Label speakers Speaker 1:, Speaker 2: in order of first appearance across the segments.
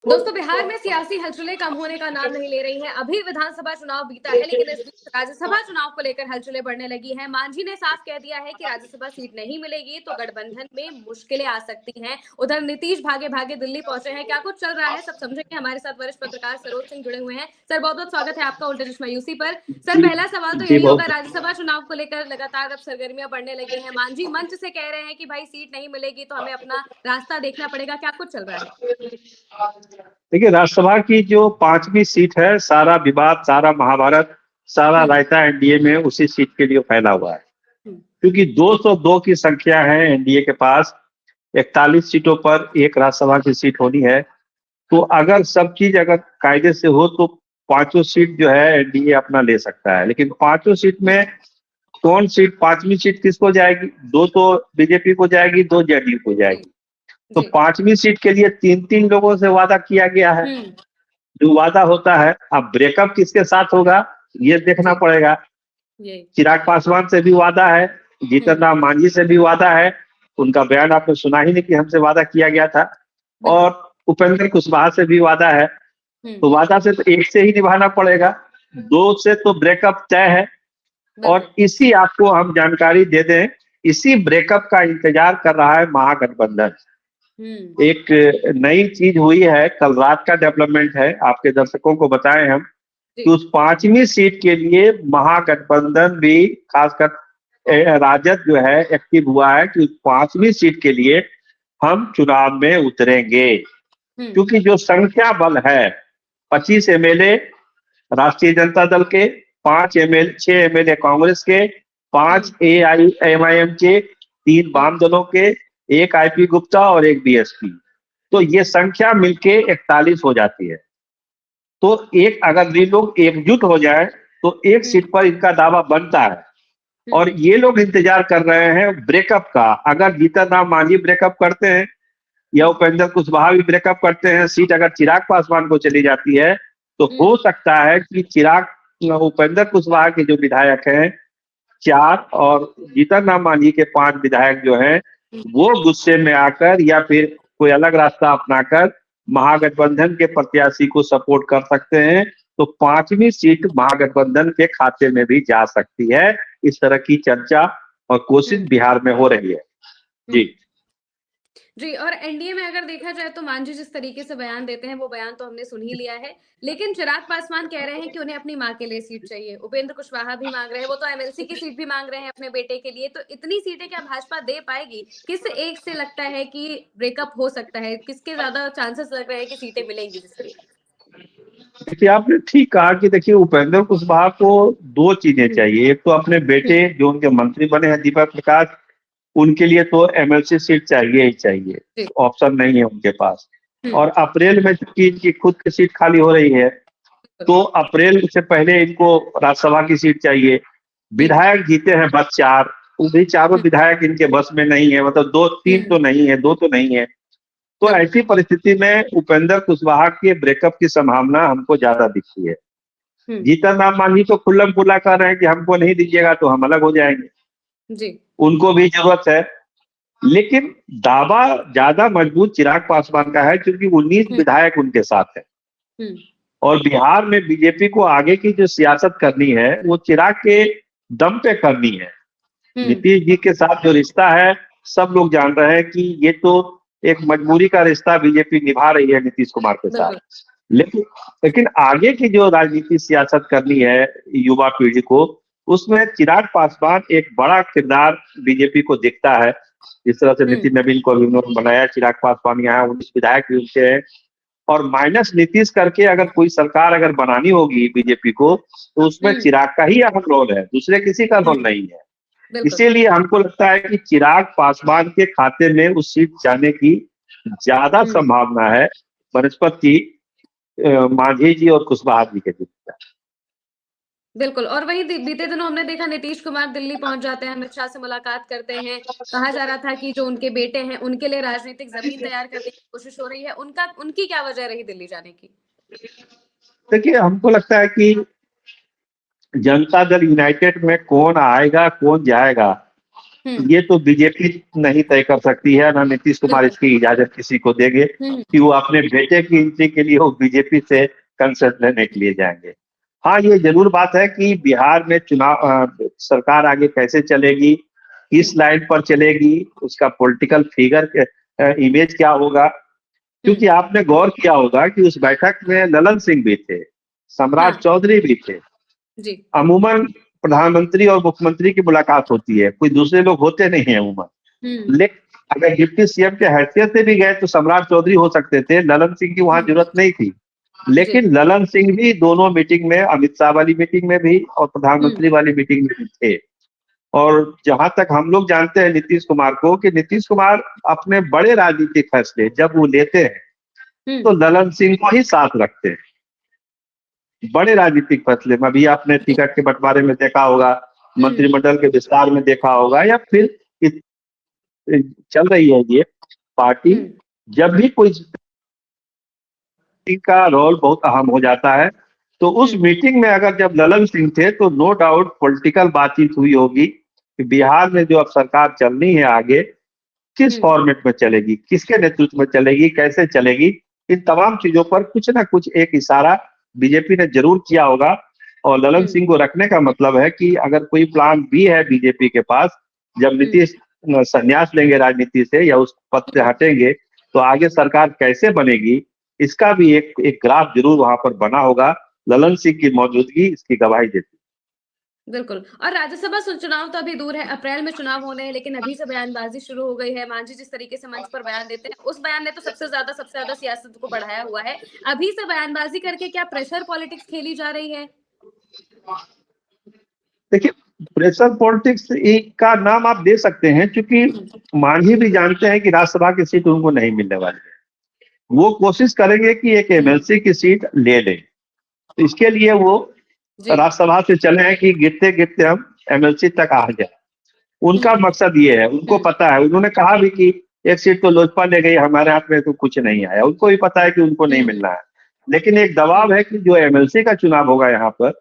Speaker 1: दोस्तों, बिहार में सियासी हलचलें कम होने का नाम नहीं ले रही हैं। अभी विधानसभा चुनाव बीता है, लेकिन इस बीच राज्यसभा चुनाव को लेकर हलचलें बढ़ने लगी हैं। मांझी ने साफ कह दिया है कि राज्यसभा सीट नहीं मिलेगी तो गठबंधन में मुश्किलें आ सकती हैं। उधर नीतीश भागे भागे दिल्ली पहुंचे हैं। क्या कुछ चल रहा है, सब समझेंगे। हमारे साथ वरिष्ठ पत्रकार सरोज सिंह जुड़े हुए हैं। सर, बहुत बहुत स्वागत है आपका उल्टे चश्मा यूसी पर। सर,
Speaker 2: जी
Speaker 1: पहला सवाल तो
Speaker 2: जी
Speaker 1: यही होगा,
Speaker 2: बहुत
Speaker 1: राज्यसभा चुनाव को लेकर लगातार अब सरगर्मियां बढ़ने लगी हैं। मांझी मंच से कह रहे हैं कि भाई सीट नहीं मिलेगी तो हमें अपना रास्ता देखना पड़ेगा। क्या कुछ चल रहा है?
Speaker 2: देखिए, राज्यसभा की जो 5वीं सीट है, सारा विवाद, सारा महाभारत, सारा रायता एनडीए में उसी सीट के लिए फैला हुआ है। क्योंकि 202 की संख्या है एनडीए के पास, 41 सीटों पर एक राज्यसभा की सीट होनी है। तो अगर सब चीज अगर कायदे से हो तो पांचों सीट जो है एनडीए अपना ले सकता है। लेकिन पांचों सीट में कौन सीट, 5वीं सीट किसको जाएगी? 2 तो बीजेपी को जाएगी, 2 जेडीयू को
Speaker 1: जी,
Speaker 2: जाएगी। तो
Speaker 1: जी।
Speaker 2: 5वीं सीट के लिए 3-3 लोगों से वादा किया गया है। जो वादा होता है, अब ब्रेकअप किसके साथ होगा ये देखना
Speaker 1: जी,
Speaker 2: पड़ेगा।
Speaker 1: यही।
Speaker 2: चिराग पासवान से भी वादा है, जीतन राम मांझी से भी वादा है। उनका बयान आपने सुना ही नहीं कि हमसे वादा किया गया था।
Speaker 1: बिल्कुल।
Speaker 2: और उपेंद्र कुशवाहा से भी वादा है।
Speaker 1: हुँ,
Speaker 2: तो वादा से तो एक से ही निभाना पड़ेगा, 2 से तो ब्रेकअप तय है।
Speaker 1: बिल्कुल।
Speaker 2: और इसी आपको हम जानकारी दे दें, इसी ब्रेकअप का इंतजार कर रहा है महागठबंधन।
Speaker 1: हुँ,
Speaker 2: एक नई चीज हुई है, कल रात का डेवलपमेंट है, आपके दर्शकों को बताएं हम
Speaker 1: जी।
Speaker 2: कि उस 5वीं सीट के लिए महागठबंधन भी, खासकर राजद जो है एक्टिव हुआ है कि उस 5वीं सीट के लिए हम चुनाव में उतरेंगे।
Speaker 1: हुँ,
Speaker 2: क्योंकि जो संख्या बल है, 25 एमएलए राष्ट्रीय जनता दल के, 6 एमएलए कांग्रेस के, 5
Speaker 1: हुँ,
Speaker 2: एआईएमआईएम के, 3
Speaker 1: हुँ,
Speaker 2: वाम दलों के, 1 आईपी गुप्ता और 1 बीएसपी। तो ये संख्या मिलके 41 हो जाती है। तो एक अगर ये लोग एकजुट हो जाए तो एक
Speaker 1: हुँ,
Speaker 2: सीट पर इनका दावा बनता है। और
Speaker 1: हुँ,
Speaker 2: ये लोग इंतजार कर रहे हैं ब्रेकअप का। अगर जीतन राम मांझी ब्रेकअप करते हैं या
Speaker 1: हुँ,
Speaker 2: उपेंद्र कुशवाहा भी ब्रेकअप करते हैं, सीट अगर चिराग पासवान को चली जाती है, तो हो
Speaker 1: हुँ,
Speaker 2: सकता है कि उपेंद्र कुशवाहा के जो विधायक हैं 4 और जीतन राम मांझी के 5 विधायक जो हैं,
Speaker 1: हुँ,
Speaker 2: वो गुस्से में आकर या फिर कोई अलग रास्ता अपनाकर महागठबंधन के प्रत्याशी को सपोर्ट कर सकते हैं। तो 5वीं सीट महागठबंधन के खाते में भी जा सकती है। इस तरह की चर्चा और कोशिश
Speaker 1: हुँ,
Speaker 2: बिहार में हो रही है।
Speaker 1: हुँ।
Speaker 2: जी।
Speaker 1: जी, और एनडीए में अगर देखा जाए तो मांझी जिस तरीके से बयान देते हैं, वो बयान तो हमने सुन ही लिया है। लेकिन चिराग पासवान कह रहे हैं कि उन्हें अपनी माँ के लिए सीट चाहिए। उपेंद्र कुशवाहा भी माँग रहे हैं, वो तो एमएलसी की सीट भी माँग रहे हैं अपने बेटे के लिए। तो इतनी सीटें क्या भाजपा दे पाएगी? किस एक से लगता है कि ब्रेकअप हो सकता है? किसके ज़्यादा चांसेस लग रहे हैं कि सीटें मिलेंगी जिससे?
Speaker 2: देखिए, आपने ठीक कहा कि देखिए उपेंद्र कुशवाहा को 2 चीजें
Speaker 1: हुँ,
Speaker 2: चाहिए। एक तो अपने
Speaker 1: हुँ,
Speaker 2: बेटे जो उनके मंत्री बने हैं दीपक प्रकाश, उनके लिए तो एमएलसी सीट चाहिए ही चाहिए,
Speaker 1: जी,
Speaker 2: ऑप्शन नहीं है उनके पास।
Speaker 1: हुँ,
Speaker 2: और अप्रैल में चूंकि इनकी खुद की सीट खाली हो रही है,
Speaker 1: बिल्कुल।
Speaker 2: तो अप्रैल से पहले इनको राज्यसभा की सीट चाहिए।
Speaker 1: हुँ,
Speaker 2: विधायक जीते हैं बस 4, वो भी चारों
Speaker 1: हुँ,
Speaker 2: विधायक इनके बस में नहीं है, मतलब 2-3
Speaker 1: हुँ,
Speaker 2: तो नहीं है, 2 तो नहीं है। तो
Speaker 1: बिल्कुल।
Speaker 2: ऐसी परिस्थिति में उपेंद्र कुशवाहा के ब्रेकअप की संभावना हमको ज्यादा दिखती है।
Speaker 1: हुँ,
Speaker 2: जीतन राम मांझी तो खुल्लम खुल्ला कर रहे हैं कि हमको नहीं दीजिएगा तो हम अलग हो जाएंगे।
Speaker 1: जी,
Speaker 2: उनको भी जरूरत है। लेकिन दावा ज्यादा मजबूत चिराग पासवान का है, क्योंकि 19
Speaker 1: हुँ,
Speaker 2: विधायक उनके साथ है।
Speaker 1: हुँ,
Speaker 2: और बिहार में बीजेपी को आगे की जो सियासत करनी है वो चिराग के दम पे करनी है।
Speaker 1: हुँ,
Speaker 2: नीतीश जी के साथ जो रिश्ता है, सब लोग जान रहे हैं कि ये तो एक मजबूरी का रिश्ता बीजेपी निभा रही है नीतीश कुमार के साथ।
Speaker 1: बिल्कुल।
Speaker 2: लेकिन लेकिन आगे की जो राजनीति सियासत करनी है युवा पीढ़ी को, उसमें चिराग पासवान एक बड़ा किरदार बीजेपी को दिखता है। जिस तरह से
Speaker 1: हुँ,
Speaker 2: नितिन नवीन को अभी उन्होंने बनाया, चिराग पासवान यहाँ 19 विधायक भी उनके हैं। और माइनस नीतीश करके अगर कोई सरकार अगर बनानी होगी बीजेपी को, तो उसमें
Speaker 1: हुँ,
Speaker 2: चिराग का ही अहम रोल है, दूसरे किसी का रोल
Speaker 1: हुँ,
Speaker 2: नहीं है।
Speaker 1: बिल्कुल।
Speaker 2: इसीलिए हमको लगता है कि चिराग पासवान के खाते में उस सीट जाने की ज्यादा
Speaker 1: हुँ।
Speaker 2: संभावना है बनस्पति मांझी जी और कुशवाहा जी के बीच।
Speaker 1: बिल्कुल, और वहीं बीते दिनों हमने देखा नीतीश कुमार दिल्ली पहुँच जाते हैं, अमित शाह से मुलाकात करते हैं। कहा जा रहा था कि जो उनके बेटे हैं, उनके लिए राजनीतिक ज़मीन तैयार करने की कोशिश हो रही है। उनकी क्या वजह रही दिल्ली जाने की?
Speaker 2: देखिए, हमको लगता है कि जनता दल यूनाइटेड में कौन आएगा कौन जाएगा, ये तो बीजेपी नहीं तय कर सकती है, ना नीतीश कुमार इसकी इजाजत किसी को देंगे कि वो अपने बेटे की एंट्री के लिए वो बीजेपी से कंसर्ट लेने के लिए जाएंगे। हाँ, ये जरूर बात है कि बिहार में चुनाव सरकार आगे कैसे चलेगी, किस लाइन पर चलेगी, उसका पॉलिटिकल फिगर इमेज क्या होगा। क्योंकि आपने गौर किया होगा कि उस बैठक में ललन सिंह भी थे, सम्राट चौधरी भी थे।
Speaker 1: जी।
Speaker 2: अमूमन प्रधानमंत्री और मुख्यमंत्री की मुलाकात होती है, कोई दूसरे लोग होते नहीं है अमूमन। लेकिन अगर डिप्टी सीएम के हैसियत से भी गए तो सम्राट चौधरी हो सकते थे, ललन सिंह की वहां जरूरत नहीं थी। लेकिन ललन सिंह भी दोनों मीटिंग में, अमित शाह वाली मीटिंग में भी और प्रधानमंत्री वाली मीटिंग में भी थे। और जहां तक हम लोग जानते हैं नीतीश कुमार को, कि नीतीश कुमार अपने बड़े राजनीतिक फैसले जब वो लेते हैं तो ललन सिंह को ही साथ रखते हैं। बड़े राजनीतिक फैसले में भी आपने टिकट के बंटवारे में देखा होगा, मंत्रिमंडल के विस्तार में देखा होगा, या फिर चल रही है ये पार्टी, जब भी कोई का रोल बहुत अहम हो जाता है, तो उस मीटिंग में अगर जब ललन सिंह थे तो नो डाउट पॉलिटिकल बातचीत हुई होगी कि बिहार में जो अब सरकार चलनी है आगे किस फॉर्मेट में चलेगी, किसके नेतृत्व में चलेगी, कैसे चलेगी। इन तमाम चीजों पर कुछ ना कुछ एक इशारा बीजेपी ने जरूर किया होगा। और ललन सिंह को रखने का मतलब है कि अगर कोई प्लान बी है बीजेपी के पास, जब नीतीश संन्यास लेंगे राजनीति से या उस पद से हटेंगे तो आगे सरकार कैसे बनेगी, इसका भी एक ग्राफ जरूर वहां पर बना होगा। ललन सिंह की मौजूदगी इसकी गवाही देती।
Speaker 1: बिल्कुल। और राज्यसभा चुनाव तो अभी दूर है, अप्रैल में चुनाव होने हैं, लेकिन अभी से बयानबाजी शुरू हो गई है। मांझी जिस तरीके से मंच पर बयान देते हैं, उस बयान ने तो सबसे ज्यादा सियासत को बढ़ाया हुआ है। अभी से बयानबाजी करके क्या प्रेशर पॉलिटिक्स खेली जा रही है?
Speaker 2: देखिए, प्रेशर पॉलिटिक्स का नाम आप दे सकते हैं, क्योंकि मांझी भी जानते हैं कि राज्यसभा की सीट उनको नहीं मिलने वाली है। वो कोशिश करेंगे कि एक एमएलसी की सीट ले लें। तो इसके लिए वो राज्यसभा से चले हैं कि गिरते गिरते हम एमएलसी तक आ जाए। उनका मकसद ये है, उनको पता है, उन्होंने कहा भी कि एक सीट तो लोजपा ले गई, हमारे हाथ में तो कुछ नहीं आया। उनको भी पता है कि उनको नहीं मिलना है, लेकिन एक दबाव है कि जो एमएलसी का चुनाव होगा यहाँ पर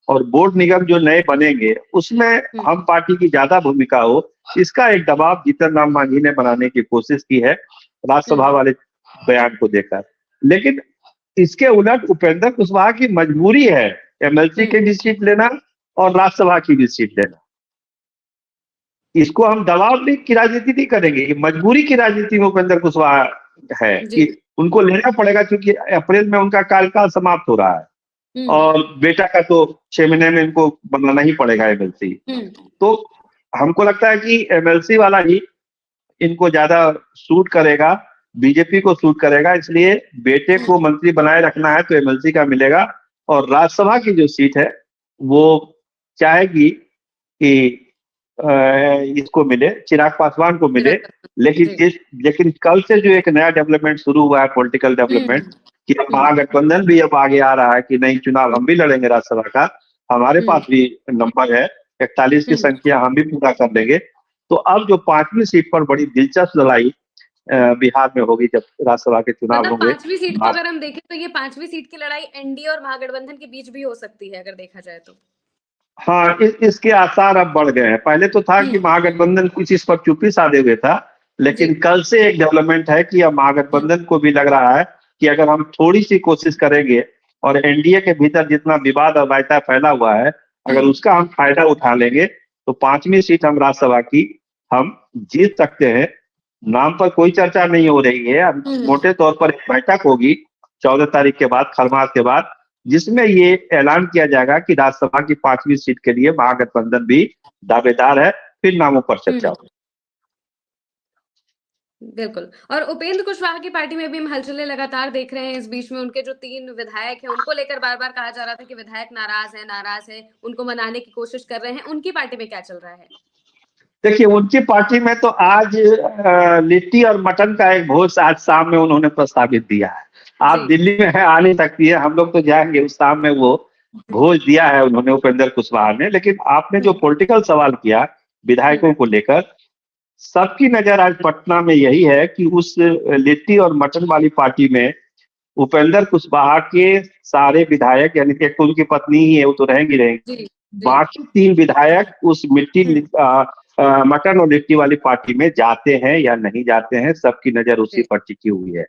Speaker 2: और बोर्ड निगम जो नए बनेंगे उसमें हम पार्टी की ज्यादा भूमिका हो, इसका एक दबाव जीतन राम मांझी ने बनाने की कोशिश की है राज्यसभा वाले बयान को देकर। लेकिन इसके उलट उपेंद्र कुशवाहा की मजबूरी है एमएलसी की भी सीट लेना और राज्यसभा की भी सीट लेना। इसको हम दबाव की राजनीति नहीं करेंगे, ये मजबूरी की राजनीति में उपेंद्र कुशवाहा है कि उनको लेना पड़ेगा, क्योंकि अप्रैल में उनका कार्यकाल समाप्त हो रहा है और बेटा का तो 6 महीने में इनको बनाना ही पड़ेगा एमएलसी। तो हमको लगता है कि एमएलसी वाला ही इनको ज्यादा सूट करेगा, बीजेपी को सूट करेगा, इसलिए बेटे को मंत्री बनाए रखना है तो एमएलसी का मिलेगा। और राज्यसभा की जो सीट है वो चाहेगी कि इसको मिले, चिराग पासवान को मिले। लेकिन कल से जो एक नया डेवलपमेंट शुरू हुआ है, पॉलिटिकल डेवलपमेंट, कि महागठबंधन भी अब आगे आ रहा है कि नहीं, चुनाव हम भी लड़ेंगे राज्यसभा का, हमारे पास भी नंबर है, 41 की संख्या हम भी पूरा कर देंगे। तो अब जो 5वीं सीट पर बड़ी दिलचस्प लड़ाई बिहार में होगी जब राज्यसभा के चुनाव होंगे।
Speaker 1: 5वीं सीट को अगर हम देखें तो ये 5वीं सीट की लड़ाई एनडीए और महागठबंधन के बीच भी हो सकती है अगर देखा जाए तो।
Speaker 2: हाँ, इसके आसार अब बढ़ गए हैं। पहले तो था कि महागठबंधन कुछ इस पर चुप्पी साधे हुए था, लेकिन कल से एक डेवलपमेंट है कि अब महागठबंधन को भी लग रहा है कि अगर हम थोड़ी सी कोशिश करेंगे और एनडीए के भीतर जितना विवाद और वायता फैला हुआ है, अगर उसका हम फायदा उठा लेंगे तो 5वीं सीट हम राज्यसभा की हम जीत सकते हैं। नाम पर कोई चर्चा नहीं हो रही है। मोटे तौर पर एक बैठक होगी 14 तारीख के बाद, खरमास के बाद, जिसमें ये ऐलान किया जाएगा कि राज्यसभा की 5वीं सीट के लिए महागठबंधन भी दावेदार है, फिर नामों पर चर्चा होगी।
Speaker 1: बिल्कुल। और उपेंद्र कुशवाहा की पार्टी में भी हम हलचलें लगातार देख रहे हैं। इस बीच में उनके जो 3 विधायक हैं, उनको लेकर बार-बार कहा जा रहा था कि विधायक नाराज है, उनको मनाने की कोशिश कर रहे हैं। उनकी पार्टी में क्या चल रहा है?
Speaker 2: देखिए, उनकी पार्टी में तो आज लिट्टी और मटन का एक भोज आज शाम में उन्होंने प्रस्तावित दिया है। आप दिल्ली में आ नहीं सकती है, हम लोग तो जाएंगे उस शाम में, वो भोज दिया है उन्होंने उपेंद्र कुशवाहा ने। लेकिन आपने जो पॉलिटिकल सवाल किया विधायकों को लेकर, सबकी नजर आज पटना में यही है कि उस लिट्टी और मटन वाली पार्टी में उपेंद्र कुशवाहा के सारे विधायक, यानी कि उनकी पत्नी ही है, वो तो रहेंगी, बाकी 3 विधायक उस मटन और लिट्टी वाली पार्टी में जाते हैं या नहीं जाते हैं, सबकी नजर उसी पर टिकी हुई है,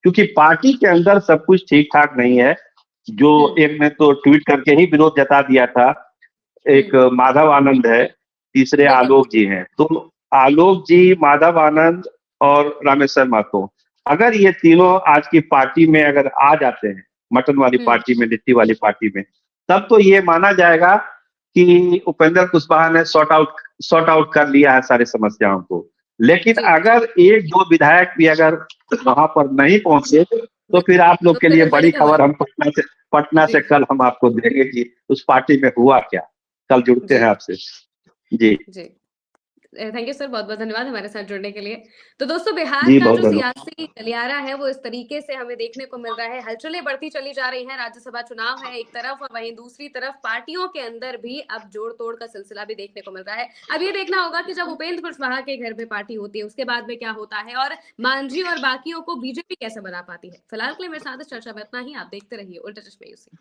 Speaker 2: क्योंकि पार्टी के अंदर सब कुछ ठीक ठाक नहीं है। जो एक ने तो ट्वीट करके ही विरोध जता दिया था, एक माधव आनंद है, तीसरे आलोक जी हैं। तो आलोक जी, माधव आनंद और रामेश्वर महतो, अगर ये तीनों आज की पार्टी में अगर आ जाते हैं, मटन वाली पार्टी में, लिट्टी वाली पार्टी में, तब तो ये माना जाएगा कि उपेंद्र कुशवाहा ने सॉर्ट आउट कर लिया है सारी समस्याओं को। लेकिन अगर एक दो विधायक भी अगर वहां पर नहीं पहुंचे, तो फिर आप लोग के लिए बड़ी खबर हम पटना से कल हम आपको देंगे कि उस पार्टी में हुआ क्या। कल जुड़ते हैं आपसे। जी
Speaker 1: जी, थैंक यू सर, बहुत बहुत धन्यवाद हमारे साथ जुड़ने के लिए। तो दोस्तों, बिहार
Speaker 2: जी,
Speaker 1: का
Speaker 2: बहुत
Speaker 1: जो
Speaker 2: धन्यवाद।
Speaker 1: सियासी गलियारा है वो इस तरीके से हमें देखने को मिल रहा है। हलचलें बढ़ती चली जा रही हैं, राज्यसभा चुनाव है एक तरफ और वहीं दूसरी तरफ पार्टियों के अंदर भी अब जोड़ तोड़ का सिलसिला भी देखने को मिल रहा है। अब ये देखना होगा कि जब उपेंद्र कुशवाहा के घर में पार्टी होती है उसके बाद में क्या होता है और मांझी और बाकियों को बीजेपी कैसे बना पाती है। फिलहाल के लिए मेरे साथ इस चर्चा में इतना ही। आप देखते रहिए उल्टा चश्मे यूसी।